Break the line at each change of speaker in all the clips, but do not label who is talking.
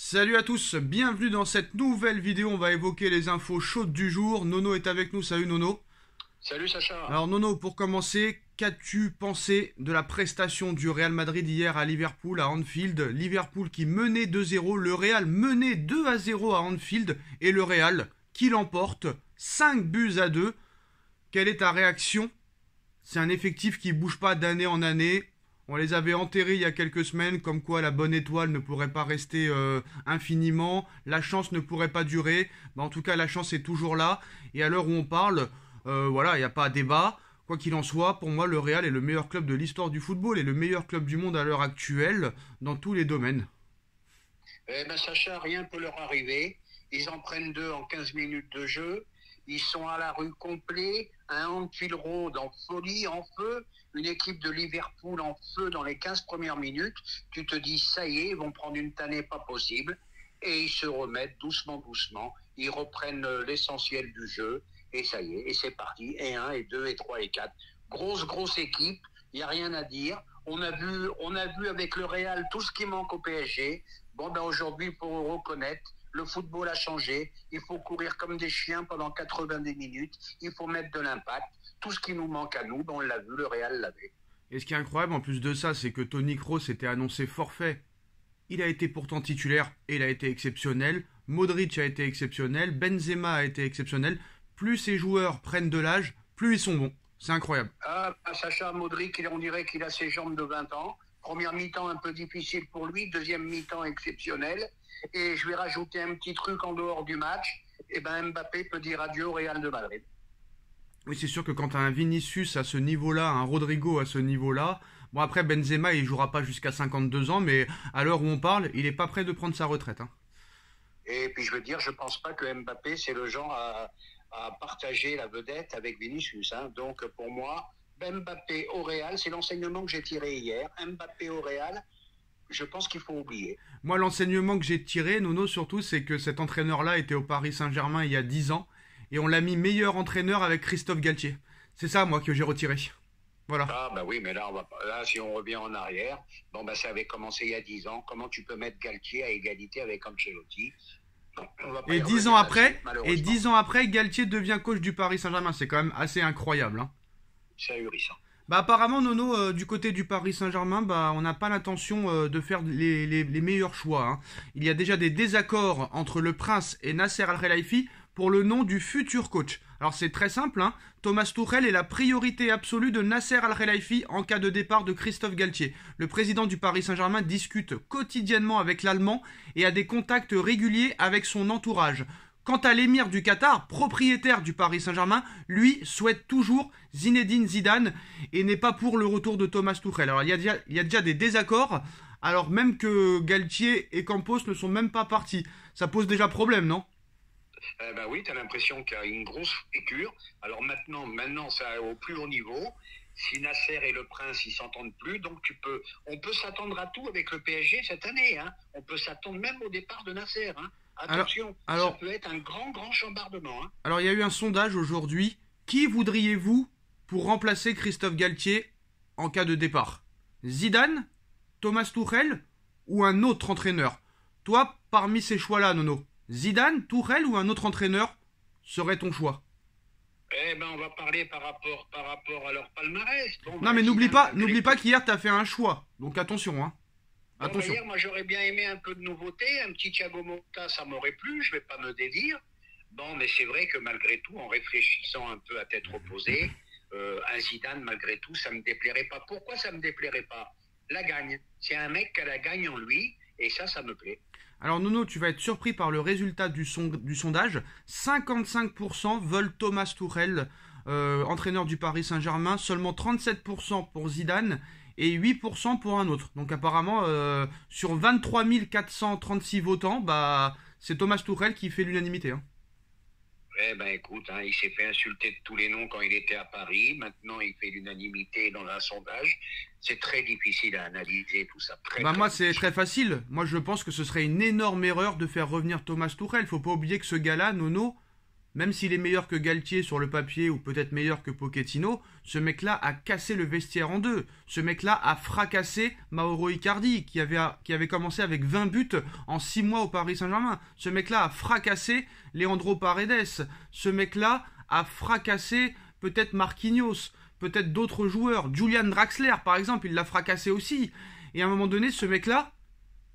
Salut à tous, bienvenue dans cette nouvelle vidéo. On va évoquer les infos chaudes du jour. Nono est avec nous, salut Nono.
Salut Sacha.
Alors Nono, pour commencer, qu'as-tu pensé de la prestation du Real Madrid hier à Liverpool, à Anfield? Liverpool qui menait 2-0, le Real menait 2-0 à Anfield et le Real qui l'emporte 5-2. Quelle est ta réaction? C'est un effectif qui bouge pas d'année en année. On les avait enterrés il y a quelques semaines, comme quoi la bonne étoile ne pourrait pas rester infiniment, la chance ne pourrait pas durer. En tout cas, la chance est toujours là. Et à l'heure où on parle, voilà, il n'y a pas à débat. Quoi qu'il en soit, pour moi, le Real est le meilleur club de l'histoire du football et le meilleur club du monde à l'heure actuelle, dans tous les domaines.
Eh ben Sacha, rien peut leur arriver. Ils en prennent deux en 15 minutes de jeu. Ils sont à la rue complet, un Anfield Road en folie, en feu, une équipe de Liverpool en feu dans les 15 premières minutes. Tu te dis, ça y est, ils vont prendre une tannée pas possible. Et ils se remettent doucement, doucement. Ils reprennent l'essentiel du jeu. Et ça y est, et c'est parti. Et 1, et 2, et 3, et 4. Grosse équipe. Il n'y a rien à dire. On a vu avec le Real tout ce qui manque au PSG. Bon, ben aujourd'hui, il faut reconnaître. Le football a changé. Il faut courir comme des chiens pendant 90 minutes. Il faut mettre de l'impact. Tout ce qui nous manque à nous, ben on l'a vu, le Real l'avait.
Et ce qui est incroyable en plus de ça, c'est que Toni Kroos était annoncé forfait. Il a été pourtant titulaire et il a été exceptionnel. Modric a été exceptionnel. Benzema a été exceptionnel. Plus ces joueurs prennent de l'âge, plus ils sont bons. C'est incroyable.
Ah, Sacha Modric, on dirait qu'il a ses jambes de 20 ans. Première mi-temps un peu difficile pour lui. Deuxième mi-temps exceptionnel. Et je vais rajouter un petit truc en dehors du match. Et ben Mbappé peut dire adieu au Real de Madrid.
Oui, c'est sûr que quand tu as un Vinicius à ce niveau-là, un Rodrigo à ce niveau-là, bon après Benzema il jouera pas jusqu'à 52 ans, mais à l'heure où on parle, il est pas prêt de prendre sa retraite. Hein.
Et puis je veux dire, je pense pas que Mbappé c'est le genre à partager la vedette avec Vinicius. Hein. Donc pour moi, Mbappé au Real, c'est l'enseignement que j'ai tiré hier. Mbappé au Real, je pense qu'il faut oublier.
Moi, l'enseignement que j'ai tiré, Nono, surtout, c'est que cet entraîneur-là était au Paris Saint-Germain il y a 10 ans, et on l'a mis meilleur entraîneur avec Christophe Galtier. C'est ça, moi, que j'ai retiré. Voilà.
Ah bah oui, mais là, là si on revient en arrière, bon bah ça avait commencé il y a 10 ans. Comment tu peux mettre Galtier à égalité avec Ancelotti?
Et 10 ans après, Galtier devient coach du Paris Saint-Germain. C'est quand même assez incroyable. Hein.
C'est ahurissant.
Bah apparemment Nono, du côté du Paris Saint-Germain, bah on n'a pas l'intention de faire les meilleurs choix. Hein. Il y a déjà des désaccords entre le Prince et Nasser Al-Khelaifi pour le nom du futur coach. Alors c'est très simple, hein. Thomas Tuchel est la priorité absolue de Nasser Al-Khelaifi en cas de départ de Christophe Galtier. Le président du Paris Saint-Germain discute quotidiennement avec l'Allemand et a des contacts réguliers avec son entourage. Quant à l'émir du Qatar, propriétaire du Paris Saint-Germain, lui souhaite toujours Zinedine Zidane et n'est pas pour le retour de Thomas Tuchel. Alors il y a déjà des désaccords, alors même que Galtier et Campos ne sont même pas partis. Ça pose déjà problème, non?
Bah oui, tu as l'impression qu'il y a une grosse fracture. Alors maintenant ça au plus haut niveau. Si Nasser et le Prince ils s'entendent plus, donc on peut s'attendre à tout avec le PSG cette année. Hein. On peut s'attendre même au départ de Nasser. Hein. Attention, ça peut être un grand chambardement. Hein.
Alors il y a eu un sondage aujourd'hui. Qui voudriez-vous pour remplacer Christophe Galtier en cas de départ? Zidane, Thomas Tuchel ou un autre entraîneur? Toi, parmi ces choix-là, Nono, Zidane, Tuchel ou un autre entraîneur serait ton choix?
Eh ben, on va parler par rapport à leur palmarès. Bon,
non, mais n'oublie pas qu'hier, tu as fait un choix. Donc attention, hein.
Bon,
Attention.
Hier, moi, j'aurais bien aimé un peu de nouveauté. Un petit Thiago Motta, ça m'aurait plu. Je vais pas me dédire. Bon, mais c'est vrai que malgré tout, en réfléchissant un peu à tête reposée, un Zidane, malgré tout, ça me déplairait pas. Pourquoi ça me déplairait pas? La gagne. C'est un mec qui a la gagne en lui. Et ça me plaît.
Alors Nono, tu vas être surpris par le résultat du sondage. 55% veulent Thomas Tuchel, entraîneur du Paris Saint-Germain. Seulement 37% pour Zidane et 8% pour un autre. Donc apparemment, sur 23 436 votants, bah, c'est Thomas Tuchel qui fait l'unanimité. Hein.
Eh ben écoute, hein, il s'est fait insulter de tous les noms quand il était à Paris. Maintenant, il fait l'unanimité dans un sondage. C'est très difficile à analyser tout ça.
Moi, c'est très facile. Moi, je pense que ce serait une énorme erreur de faire revenir Thomas Tuchel. Faut pas oublier que ce gars-là, Nono, même s'il est meilleur que Galtier sur le papier ou peut-être meilleur que Pochettino, ce mec-là a cassé le vestiaire en deux. Ce mec-là a fracassé Mauro Icardi, qui avait commencé avec 20 buts en 6 mois au Paris Saint-Germain. Ce mec-là a fracassé Leandro Paredes. Ce mec-là a fracassé peut-être Marquinhos, peut-être d'autres joueurs. Julian Draxler, par exemple, il l'a fracassé aussi. Et à un moment donné, ce mec-là,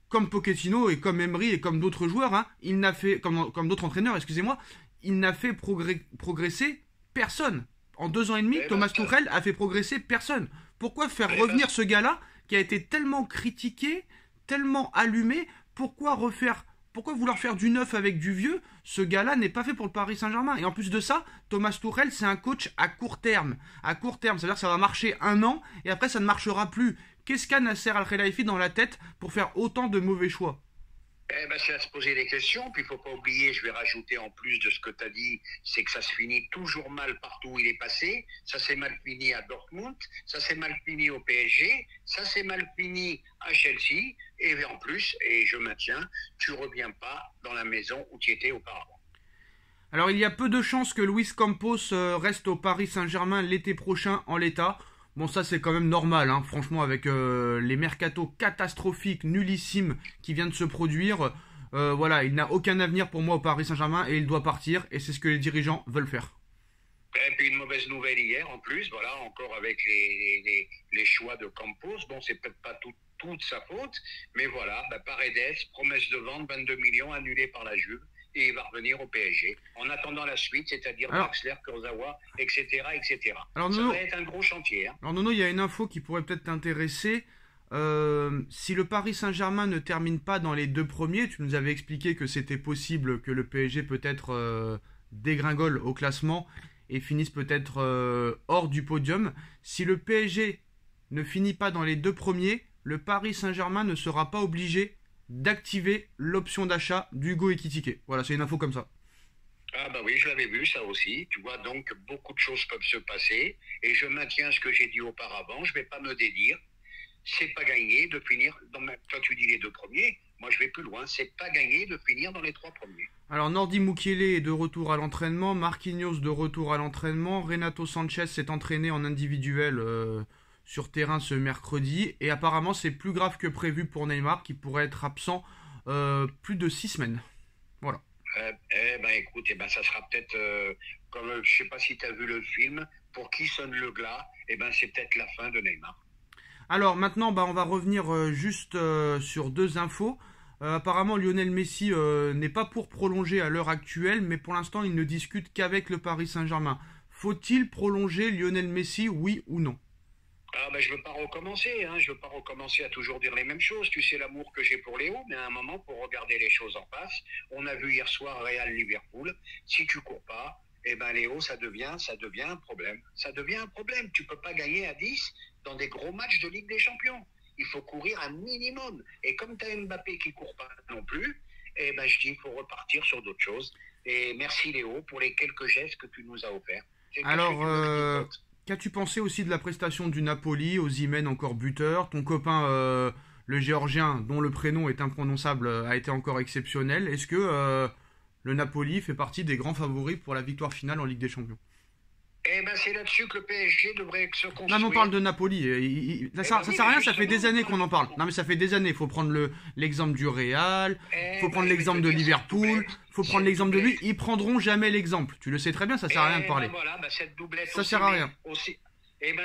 comme Pochettino et comme Emery et comme d'autres joueurs, hein, il n'a fait, comme d'autres entraîneurs, excusez-moi, il n'a fait progresser personne. En 2 ans et demi, Thomas Tuchel a fait progresser personne. Pourquoi faire revenir ce gars-là qui a été tellement critiqué, tellement allumé? Pourquoi vouloir faire du neuf avec du vieux? Ce gars-là n'est pas fait pour le Paris Saint-Germain. Et en plus de ça, Thomas Tuchel, c'est un coach à court terme. À court terme, c'est-à-dire que ça va marcher 1 an et après ça ne marchera plus. Qu'est-ce qu'a Nasser Al-Khelaifi dans la tête pour faire autant de mauvais choix?
C'est à se poser des questions, puis il ne faut pas oublier, je vais rajouter en plus de ce que tu as dit, c'est que ça se finit toujours mal partout où il est passé. Ça s'est mal fini à Dortmund, ça s'est mal fini au PSG, ça s'est mal fini à Chelsea, et en plus, et je maintiens, tu ne reviens pas dans la maison où tu étais auparavant.
Alors il y a peu de chances que Luis Campos reste au Paris Saint-Germain l'été prochain en l'état. Bon, ça c'est quand même normal, hein, franchement, avec les mercatos catastrophiques, nullissimes qui viennent de se produire. Voilà, il n'a aucun avenir pour moi au Paris Saint-Germain et il doit partir, et c'est ce que les dirigeants veulent faire.
Et puis une mauvaise nouvelle hier en plus, voilà, encore avec les choix de Campos. Bon, c'est peut-être pas toute sa faute, mais voilà, Paredes, promesse de vente, 22 millions annulée par la Juve. Et il va revenir au PSG. En attendant la suite, c'est-à-dire Draxler, Kurzawa, etc., etc. Alors, ça va être un gros chantier. Hein.
Alors Nono, il y a une info qui pourrait peut-être t'intéresser. Si le Paris Saint-Germain ne termine pas dans les 2 premiers, tu nous avais expliqué que c'était possible que le PSG peut-être dégringole au classement et finisse peut-être hors du podium. Si le PSG ne finit pas dans les 2 premiers, le Paris Saint-Germain ne sera pas obligé d'activer l'option d'achat d'Hugo Ekitike. Voilà, c'est une info comme ça.
Ah bah oui, je l'avais vu ça aussi. Tu vois, donc beaucoup de choses peuvent se passer. Et je maintiens ce que j'ai dit auparavant. Je ne vais pas me dédire. C'est pas gagné de finir. Toi, tu dis les 2 premiers. Moi, je vais plus loin. C'est pas gagné de finir dans les 3 premiers.
Alors, Nordi Mukiele est de retour à l'entraînement. Marquinhos de retour à l'entraînement. Renato Sanchez s'est entraîné en individuel sur terrain ce mercredi. Et apparemment, c'est plus grave que prévu pour Neymar, qui pourrait être absent plus de 6 semaines. Voilà.
Écoute, ça sera peut-être, comme je sais pas si tu as vu le film, Pour qui sonne le glas, c'est peut-être la fin de Neymar.
Alors maintenant, on va revenir juste sur 2 infos. Apparemment, Lionel Messi n'est pas pour prolonger à l'heure actuelle, mais pour l'instant, il ne discute qu'avec le Paris Saint-Germain. Faut-il prolonger Lionel Messi, oui ou non?
Je ne veux pas recommencer, hein. Je veux pas recommencer à toujours dire les mêmes choses. Tu sais l'amour que j'ai pour Léo, mais à un moment, pour regarder les choses en face, on a vu hier soir Real-Liverpool. Si tu cours pas, Léo, ça devient un problème. Ça devient un problème. Tu peux pas gagner à 10 dans des gros matchs de Ligue des Champions. Il faut courir un minimum. Et comme tu as Mbappé qui court pas non plus, je dis qu'il faut repartir sur d'autres choses. Et merci Léo pour les quelques gestes que tu nous as offerts.
Alors, qu'as-tu pensé aussi de la prestation du Napoli, Osimhen encore buteur? Ton copain, le Géorgien, dont le prénom est imprononçable, a été encore exceptionnel. Est-ce que le Napoli fait partie des grands favoris pour la victoire finale en Ligue des Champions?
C'est là-dessus que le PSG devrait se construire.
Non, mais on parle de Napoli. Ça sert à rien, ça fait des années qu'on en parle. Non, mais ça fait des années. Il faut prendre l'exemple du Real, il faut prendre l'exemple de Liverpool, il faut prendre l'exemple de lui. Ils prendront jamais l'exemple. Tu le sais très bien, ça sert à rien de parler.
Cette doublette
ça sert à rien.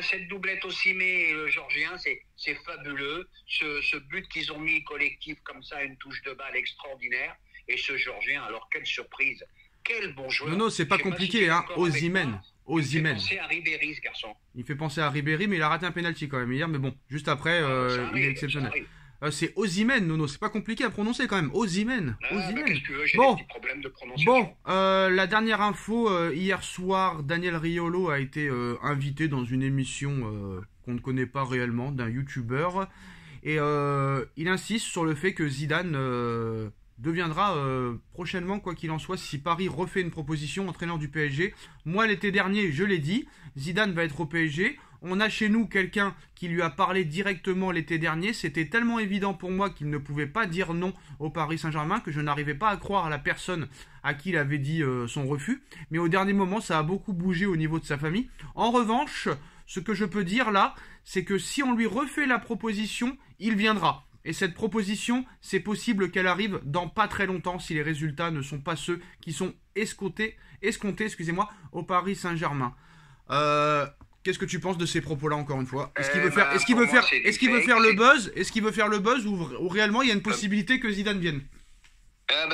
Cette doublette Osimhen et le Georgien, c'est fabuleux. Ce but qu'ils ont mis collectif comme ça, une touche de balle extraordinaire. Et ce Georgien, alors quelle surprise. Quel bon joueur.
Non, c'est pas compliqué, hein. Osimhen.
Il fait penser à Ribéry, ce garçon.
Il fait penser à Ribéry, mais il a raté un penalty quand même hier. Mais bon, juste après, il est exceptionnel. C'est Osimhen, Nono. C'est pas compliqué à prononcer quand même. Osimhen.
Qu'est-ce que tu veux, j'ai des petits problèmes de prononciation.
La dernière info, hier soir, Daniel Riolo a été invité dans une émission qu'on ne connaît pas réellement, d'un youtubeur. Et il insiste sur le fait que Zidane deviendra prochainement, quoi qu'il en soit, si Paris refait une proposition, entraîneur du PSG. Moi, l'été dernier, je l'ai dit, Zidane va être au PSG. on a chez nous quelqu'un qui lui a parlé directement l'été dernier. C'était tellement évident pour moi qu'il ne pouvait pas dire non au Paris Saint-Germain que je n'arrivais pas à croire à la personne à qui il avait dit son refus. Mais au dernier moment, ça a beaucoup bougé au niveau de sa famille. En revanche, ce que je peux dire là, c'est que si on lui refait la proposition, il viendra. Et cette proposition, c'est possible qu'elle arrive dans pas très longtemps si les résultats ne sont pas ceux qui sont escomptés, au Paris Saint-Germain. Qu'est-ce que tu penses de ces propos-là encore une fois? Est-ce qu'il veut faire le buzz ou réellement il y a une possibilité que Zidane vienne?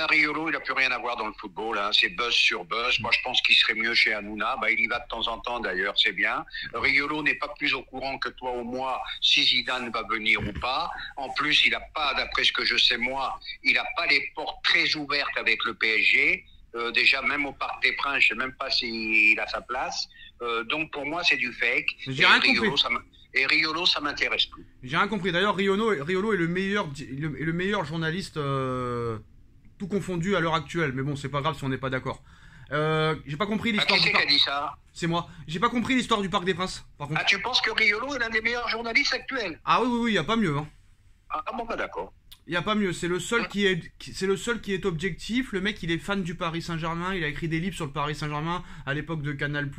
Riolo, il n'a plus rien à voir dans le football, hein. C'est buzz sur buzz. Moi, je pense qu'il serait mieux chez Hanouna. Il y va de temps en temps, d'ailleurs, c'est bien. Riolo n'est pas plus au courant que toi ou moi si Zidane va venir ou pas. En plus, il n'a pas, d'après ce que je sais moi, il n'a pas les portes très ouvertes avec le PSG. Déjà, même au Parc des Princes, je ne sais même pas s'il a sa place. Donc, pour moi, c'est du fake.
J'ai rien compris.
Et Riolo, ça m'intéresse plus.
J'ai rien compris. D'ailleurs, Riolo est le meilleur journaliste... tout confondu à l'heure actuelle, mais bon, c'est pas grave si on n'est pas d'accord. J'ai pas compris l'histoire
du parc. Qui a dit ça?
C'est moi. J'ai pas compris l'histoire du Parc des Princes, par contre.
Tu penses que Riolo est l'un des meilleurs journalistes actuels?
Ah oui, y a pas mieux, hein.
D'accord.
Y a pas mieux, c'est le seul qui est objectif. Le mec, il est fan du Paris Saint-Germain, il a écrit des livres sur le Paris Saint-Germain à l'époque de Canal+.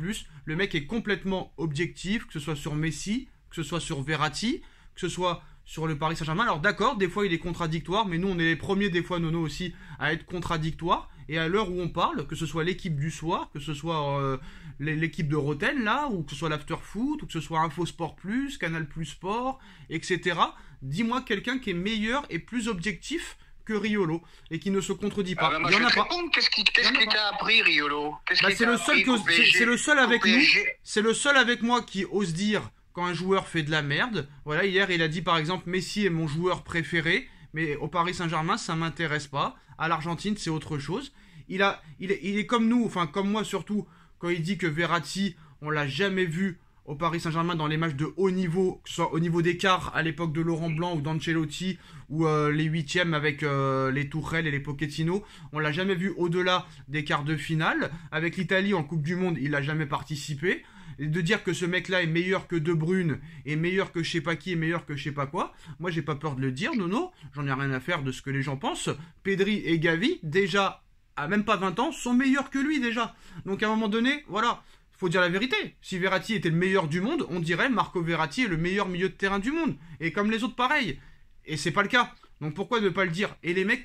Le mec est complètement objectif, que ce soit sur Messi, que ce soit sur Verratti, que ce soit sur le Paris Saint-Germain. Alors d'accord, des fois il est contradictoire, mais nous on est les premiers des fois, Nono aussi, à être contradictoires. Et à l'heure où on parle, que ce soit l'équipe du soir, que ce soit l'équipe de Roten là, ou que ce soit l'After Foot, ou que ce soit Info Sport Plus, Canal Plus Sport, etc. Dis-moi quelqu'un qui est meilleur et plus objectif que Riolo et qui ne se contredit pas.
Il y en a pas. Qu'est-ce qui t'a appris, Riolo?
C'est le seul avec nous. C'est le seul avec moi qui ose dire quand un joueur fait de la merde. Voilà, hier il a dit par exemple Messi est mon joueur préféré, mais au Paris Saint-Germain ça m'intéresse pas. À l'Argentine c'est autre chose. Il est comme nous, enfin comme moi surtout, quand il dit que Verratti on l'a jamais vu au Paris Saint-Germain dans les matchs de haut niveau, que ce soit au niveau des quarts à l'époque de Laurent Blanc ou d'Ancelotti, ou les huitièmes avec les Tourelle et les Pochettino, on l'a jamais vu au-delà des quarts de finale. Avec l'Italie en Coupe du Monde, il n'a jamais participé. Et de dire que ce mec-là est meilleur que De Bruyne, est meilleur que je sais pas qui, est meilleur que je sais pas quoi, moi j'ai pas peur de le dire, Nono, j'en ai rien à faire de ce que les gens pensent. Pedri et Gavi, déjà, à même pas 20 ans, sont meilleurs que lui déjà. Donc à un moment donné, voilà, faut dire la vérité. Si Verratti était le meilleur du monde, on dirait Marco Verratti est le meilleur milieu de terrain du monde. Et comme les autres, pareil. Et c'est pas le cas. Donc pourquoi ne pas le dire? Et les mecs,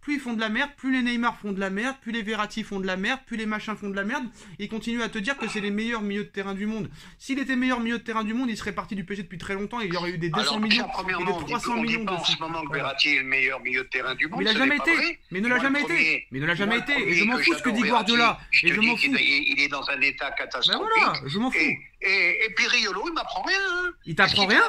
plus ils font de la merde, plus les Neymar font de la merde, plus les Verratti font de la merde, plus les machins font de la merde, ils continuent à te dire que c'est les meilleurs milieux de terrain du monde. S'il était meilleur milieu de terrain du monde, il serait parti du PSG depuis très longtemps, et il y aurait eu des 200 millions et des 300 millions
de en ce moment que Verratti est le meilleur milieu de terrain du monde.
Mais il a jamais été. Mais ne l'a jamais été. Mais ne l'a jamais été. Et je m'en fous ce que dit Guardiola. Et je m'en fous.
Il est dans un état catastrophique.
Ben voilà, je m'en fous.
Et puis Riolo, il m'apprend rien.
Il t'apprend rien,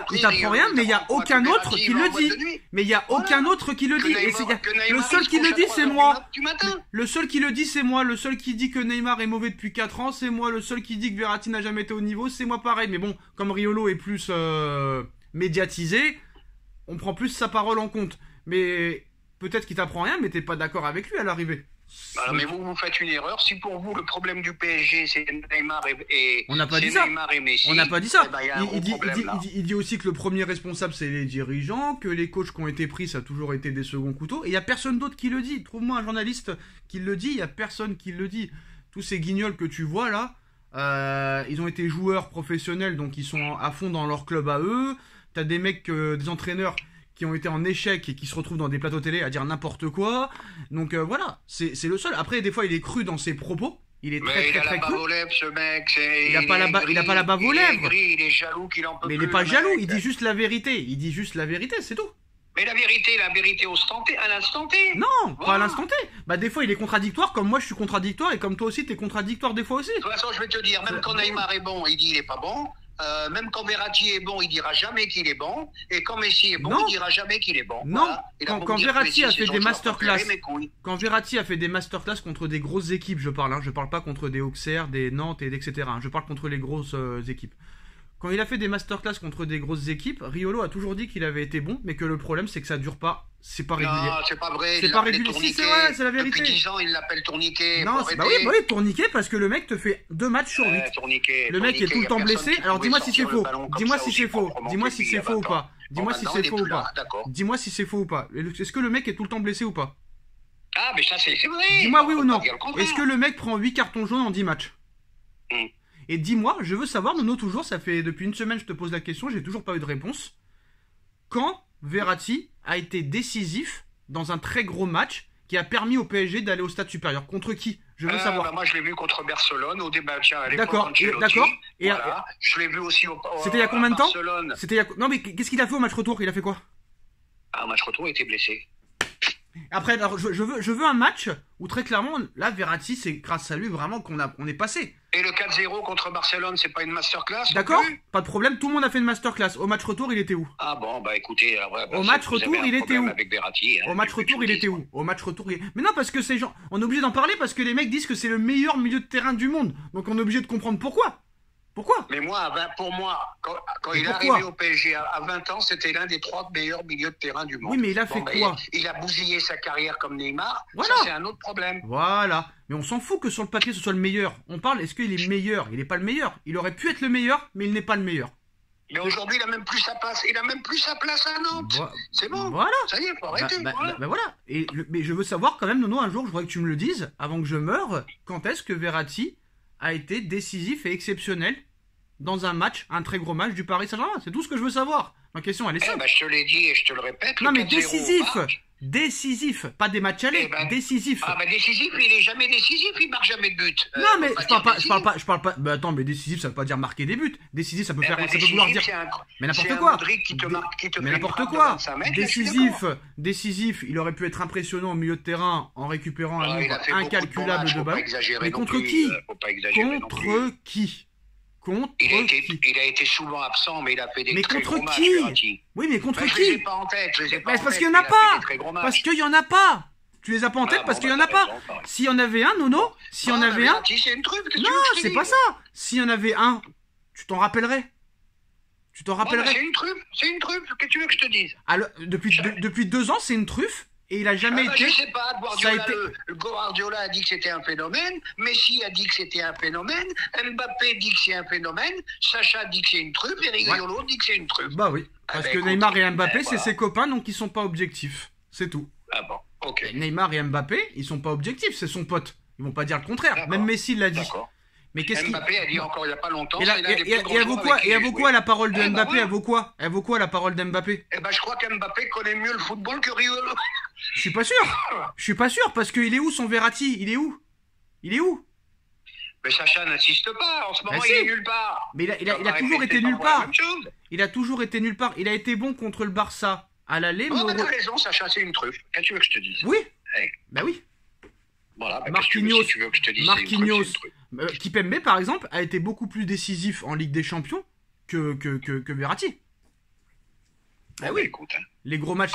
mais il y a aucun autre qui le dit. Mais il y a aucun autre qui le dit. Et le seul qui le dit, c'est moi. Le seul qui le dit, c'est moi. Le seul qui dit que Neymar est mauvais depuis 4 ans, c'est moi. Le seul qui dit que Verratti n'a jamais été au niveau, c'est moi pareil. Mais bon, comme Riolo est plus médiatisé, on prend plus sa parole en compte. Mais peut-être qu'il t'apprend rien, mais t'es pas d'accord avec lui à l'arrivée.
Alors, mais vous faites une erreur. Si pour vous le problème du PSG c'est Neymar et
on n'a pas dit ça.
Messi,
on n'a pas dit ça.
Eh ben,
il dit aussi que le premier responsable c'est les dirigeants, que les coachs qui ont été pris ça a toujours été des seconds couteaux. Et il y a personne d'autre qui le dit. Trouve-moi un journaliste qui le dit. Il y a personne qui le dit. Tous ces guignols que tu vois là, ils ont été joueurs professionnels donc ils sont à fond dans leur club à eux. T'as des mecs, des entraîneurs qui ont été en échec et qui se retrouvent dans des plateaux télé à dire n'importe quoi. Donc voilà, c'est le seul. Après, des fois, il est cru dans ses propos. Il est très cru.
Ce mec,
il n'a pas la bave aux lèvres.
Il est jaloux qu'il en peut plus.
Mais il n'est pas jaloux, il dit juste la vérité. Il dit juste la vérité, c'est tout.
Mais la vérité à l'instant T.
Non, pas à l'instant T. Bah des fois il est contradictoire, comme moi je suis contradictoire et comme toi aussi t'es contradictoire des fois aussi.
De toute façon, je vais te dire, même quand Neymar est bon, il dit il est pas bon. Même quand Verratti est bon, il dira jamais qu'il est bon. Et quand Messi est bon, il dira jamais qu'il est bon.
Non, voilà. Quand Verratti a fait des masterclass, quand Verratti a fait des masterclass contre des grosses équipes, je parle pas contre des Auxerre, des Nantes et etc. Je parle contre les grosses équipes. Quand il a fait des masterclass contre des grosses équipes, Riolo a toujours dit qu'il avait été bon, mais que le problème c'est que ça dure pas, c'est pas régulier.
Non, c'est pas vrai.
C'est pas régulier. Si, c'est vrai, c'est la vérité.
Depuis 10 ans, il l'appelle tourniquet.
Non, bah oui, tourniquet parce que le mec te fait 2 matchs sur 8. Le mec est tout le temps blessé. Alors dis-moi si c'est faux. Dis-moi si c'est faux. Dis-moi si c'est faux ou pas. Dis-moi si c'est faux ou pas. Dis-moi si c'est faux ou pas. Est-ce que le mec est tout le temps blessé ou pas?
Ah, mais ça c'est vrai.
Dis-moi oui ou non. Est-ce que le mec prend 8 cartons jaunes en 10 matchs? Et dis-moi, je veux savoir, Nono, toujours, ça fait depuis une semaine je te pose la question, j'ai toujours pas eu de réponse. Quand Verratti a été décisif dans un très gros match qui a permis au PSG d'aller au stade supérieur? Contre qui? Je veux savoir.
Bah moi je l'ai vu contre Barcelone au débat.
D'accord. Et
voilà. Je l'ai vu aussi au
C'était il y a combien de temps? Non mais qu'est-ce qu'il a fait au match retour? Il a fait quoi?
Au match retour, il était blessé.
Après, alors, je veux un match où très clairement, là, Verratti, c'est grâce à lui vraiment on est passé.
Et le 4-0 contre Barcelone, c'est pas une masterclass?
D'accord, pas de problème, tout le monde a fait une masterclass. Au match retour, il était où?
Ah bon, bah écoutez...
au match retour, il était où?
Avec Verratti,
au match retour, il était où? Au match retour, Mais non, parce que ces gens... On est obligé d'en parler parce que les mecs disent que c'est le meilleur milieu de terrain du monde. Donc on est obligé de comprendre pourquoi. Pourquoi?
Mais moi, pour moi, quand il est arrivé au PSG à 20 ans, c'était l'un des 3 meilleurs milieux de terrain du monde.
Oui, mais il a fait quoi?
Il a bousillé sa carrière comme Neymar.
Voilà.
Ça, c'est un autre problème.
Voilà. Mais on s'en fout que sur le papier, ce soit le meilleur. On parle, est-ce qu'il est meilleur? Il n'est pas le meilleur. Il aurait pu être le meilleur, mais il n'est pas le meilleur.
Mais aujourd'hui, il a même plus sa place. Il a même plus sa place à Nantes. C'est bon.
Voilà.
Ça y est, faut arrêter.
Voilà. Mais je veux savoir quand même, Nono, un jour, je voudrais que tu me le dises, avant que je meure, quand est-ce que Verratti a été décisif et exceptionnel dans un match, un très gros match du Paris Saint-Germain? C'est tout ce que je veux savoir. Ma question, elle est simple.
Je te l'ai dit et je te le répète.
Non, mais décisif. Pas des matchs allés, décisif.
Ah, décisif, il est jamais décisif, il marque jamais de but.
Non, mais je parle pas. Mais attends, mais décisif, ça veut pas dire marquer des buts. Décisif, ça peut vouloir dire. Mais n'importe quoi. Mais n'importe quoi. Décisif, il aurait pu être impressionnant au milieu de terrain en récupérant un nombre incalculable de balles. Mais contre qui? Contre qui?
Il a été souvent absent, mais il a fait des très gros matchs.
Oui, mais contre qui?
Je les ai pas en tête.
Parce qu'il y en a pas. Parce qu'il y en a pas. Tu les as pas en tête parce qu'il y en a pas. S'il y en avait un, Nono, s'il y en avait un. Non, c'est pas ça. S'il y en avait un, tu t'en rappellerais.
C'est une truffe. Qu'est-ce que tu veux que je te dise?
Alors, depuis 2 ans, c'est une truffe. Et il a jamais été.
Je sais pas, Guardiola a dit que c'était un phénomène, Messi a dit que c'était un phénomène, Mbappé dit que c'est un phénomène, Sacha dit que c'est une truffe, et Riolo dit que c'est une truffe.
Bah oui, parce que Neymar et Mbappé, c'est ses copains, donc ils sont pas objectifs. C'est tout.
Ah bon, ok.
Et Neymar et Mbappé, ils sont pas objectifs, c'est son pote. Ils vont pas dire le contraire. Même Messi l'a dit. Mais
Mbappé a dit encore il y a pas longtemps.
Et elle vaut quoi la parole de Mbappé? Elle vaut quoi la parole d'Mbappé?
Je crois qu'Mbappé connaît mieux le football que Riolo.
Je suis pas sûr parce qu'il est où son Verratti? Il est où?
Mais Sacha n'insiste pas. En ce moment, il est nulle part.
Mais il a toujours été nulle part. Il a toujours été nulle part. Il a été bon contre le Barça à l'aller.
Mais t'as raison, Sacha, c'est une truffe. Qu'est-ce que tu veux que je te dise?
Oui. Bah oui.
Voilà.
Marquinhos,
Marquinhos.
Kipembe, par exemple, a été beaucoup plus décisif en Ligue des Champions que Verratti.
Ah oui, écoute.
Les gros matchs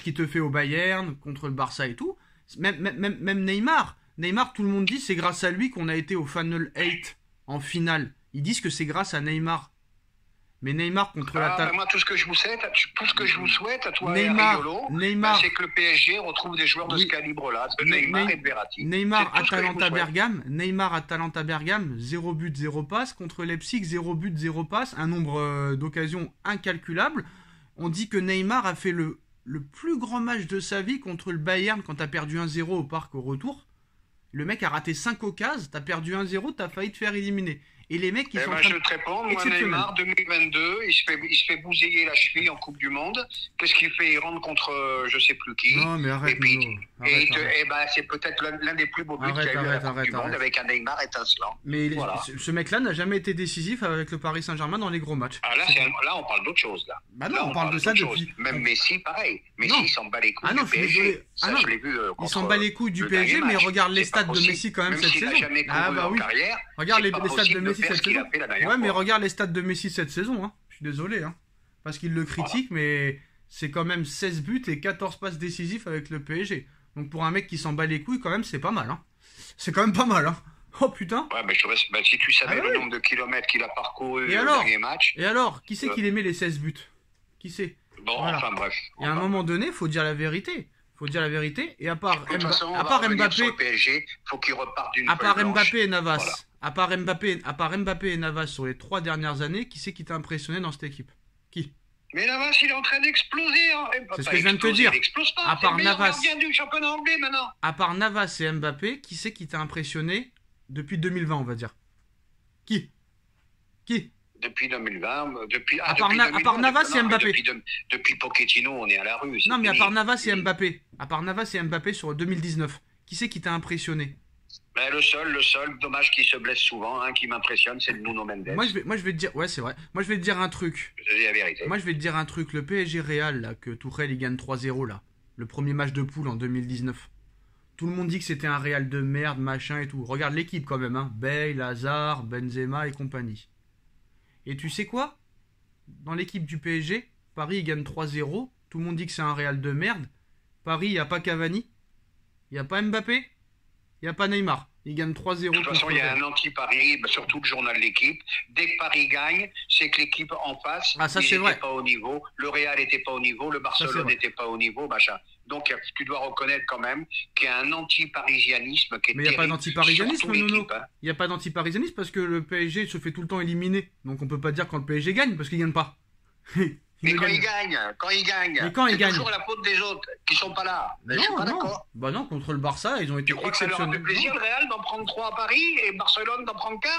qu'il te fait au Bayern, contre le Barça et tout. Même Neymar. Neymar, tout le monde dit c'est grâce à lui qu'on a été au Final 8 en finale. Ils disent que c'est grâce à Neymar. Mais Neymar contre la
moi, tout ce que je vous souhaite à toi et à Riolo, c'est que le PSG retrouve des joueurs de ce calibre-là, de Neymar et de Verratti.
Neymar Atalanta Bergame, 0 but, 0 passe. Contre Leipzig, 0 but, 0 passe. Un nombre d'occasions incalculable. On dit que Neymar a fait le plus grand match de sa vie contre le Bayern quand t'as perdu 1-0 au parc au retour. Le mec a raté 5 occasions, t'as perdu 1-0, t'as failli te faire éliminer. Et les mecs qui sont
je vais te répondre, moi Neymar 2022, il se fait bousiller la cheville en Coupe du Monde. Qu'est-ce qu'il fait? Il rentre contre je sais plus qui.
Non mais arrête.
C'est peut-être l'un des plus beaux buts qu'il y a eu à la Coupe du Monde avec un Neymar étincelant.
Mais ce mec-là n'a jamais été décisif avec le Paris Saint-Germain dans les gros matchs.
Ah là on parle d'autre chose là.
Bah non, on parle de ça depuis.
Même Messi pareil. Messi il s'en bat les couilles du PSG. Je l'ai vu.
Il s'en bat les couilles du PSG, mais regarde les stats de Messi quand même cette saison. Ah bah oui. Regarde les stats de Messi cette saison. Ouais, mais regarde les stats de Messi cette saison. Hein. Je suis désolé. Hein. Parce qu'il le critique, mais c'est quand même 16 buts et 14 passes décisifs avec le PSG. Donc pour un mec qui s'en bat les couilles, quand même, c'est pas mal. Hein. C'est quand même pas mal. Hein. Oh putain.
Ouais, mais si tu savais
Ah bah
le
oui.
nombre de kilomètres qu'il a parcouru
Et
au
alors?
dernier match.
Et alors? Qui c'est qui les met les 16 buts? Qui c'est?
Bon,
Voilà.
enfin bref.
Et à un moment donné, faut dire la vérité. Faut dire la vérité. Et à part,
De toute façon,
à
on va
part
revenir sur
Mbappé,
le PSG, faut qu'il reparte d'une
à part
feuille blanche.
Mbappé et Navas,
Voilà.
à part Mbappé et Navas sur les 3 dernières années, qui c'est qui t'a impressionné dans cette équipe? Qui?
Mais Navas, il est en train d'exploser. Hein.
C'est ce que je viens de te dire.
Il explose pas.
À
C'est
part
le meilleur
Navas.
gardien du championnat anglais maintenant.
À part Navas et Mbappé, qui c'est qui t'a impressionné depuis 2020, on va dire? Qui? Qui?
Depuis 2020,
À part Navas et Mbappé.
Depuis Pochettino, on est à la rue.
Non, mais à
fini.
part Navas et Mbappé. À part Navas et Mbappé sur 2019. Qui c'est qui t'a impressionné?
Ben, le seul, dommage qu'il se blesse souvent, hein, qui m'impressionne, c'est Nuno Mendes.
Moi je vais te dire, ouais c'est vrai. Moi je vais te dire un truc.
Je dis la vérité.
Moi je vais te dire un truc. Le PSG Real là, que Tourelle il gagne 3-0 là. Le premier match de poule en 2019. Tout le monde dit que c'était un Real de merde, machin et tout. Regarde l'équipe quand même, hein. Bale, Hazard, Benzema et compagnie. Et tu sais quoi? Dans l'équipe du PSG, Paris il gagne 3-0. Tout le monde dit que c'est un Real de merde. Paris, il n'y a pas Cavani. Il n'y a pas Mbappé. Il n'y a pas Neymar. Il gagne 3-0.
De toute façon, il y a un anti-Paris, surtout le journal de l'équipe. Dès que Paris gagne, c'est que l'équipe en face n'était pas au niveau. Le Real n'était pas au niveau. Le Barcelone n'était pas au niveau. Machin. Donc, tu dois reconnaître quand même qu'il y a un anti-parisianisme qui est
Mais il n'y a pas d'anti-parisianisme, Nono.
Hein.
Il n'y a pas d'anti-parisianisme parce que le PSG se fait tout le temps éliminer. Donc on peut pas dire quand le PSG gagne parce qu'il gagne pas.
Mais quand il gagne.
Mais quand il gagne,
c'est toujours la faute des autres qui sont pas là. Mais je suis pas d'accord.
Bah non, contre le Barça, ils ont été
Tu crois que ça leur a fait
exceptionnels.
plaisir, le Real, d'en prendre 3 à Paris et Barcelone d'en prendre 4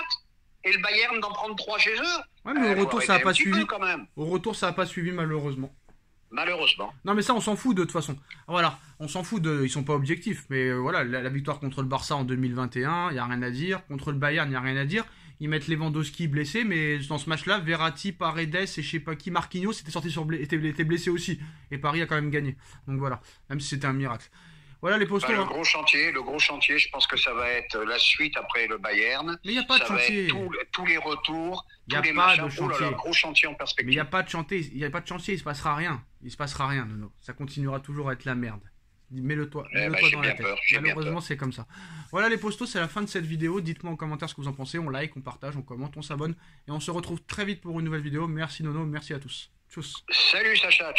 et le Bayern d'en prendre 3 chez eux?
Ouais, mais au retour, ça a pas suivi.
Quand même.
Au retour, ça a pas suivi malheureusement.
Malheureusement.
Non, mais ça, on s'en fout de toute façon. Voilà, on s'en fout de. Ils sont pas objectifs. Mais voilà, la victoire contre le Barça en 2021, il y a rien à dire. Contre le Bayern, il y a rien à dire. Ils mettent Lewandowski blessé, mais dans ce match-là, Verratti, Paredes et je sais pas qui, Marquinhos était blessé aussi. Et Paris a quand même gagné. Donc voilà, même si c'était un miracle. Voilà les postos.
Le gros chantier, je pense que ça va être la suite après le Bayern.
Mais il n'y a pas de chantier.
Ça va être tous les retours,
tous les
machins.
De chantier.
Oh là, gros chantier en perspective.
Mais il n'y a pas de chantier, il se passera rien. Il se passera rien, Nono. Ça continuera toujours à être la merde. Mets-le toi dans la tête. Malheureusement, c'est comme ça. Voilà les postos, c'est la fin de cette vidéo. Dites-moi en commentaire ce que vous en pensez. On like, on partage, on commente, on s'abonne. Et on se retrouve très vite pour une nouvelle vidéo. Merci Nono, merci à tous. Tchuss.
Salut Sacha.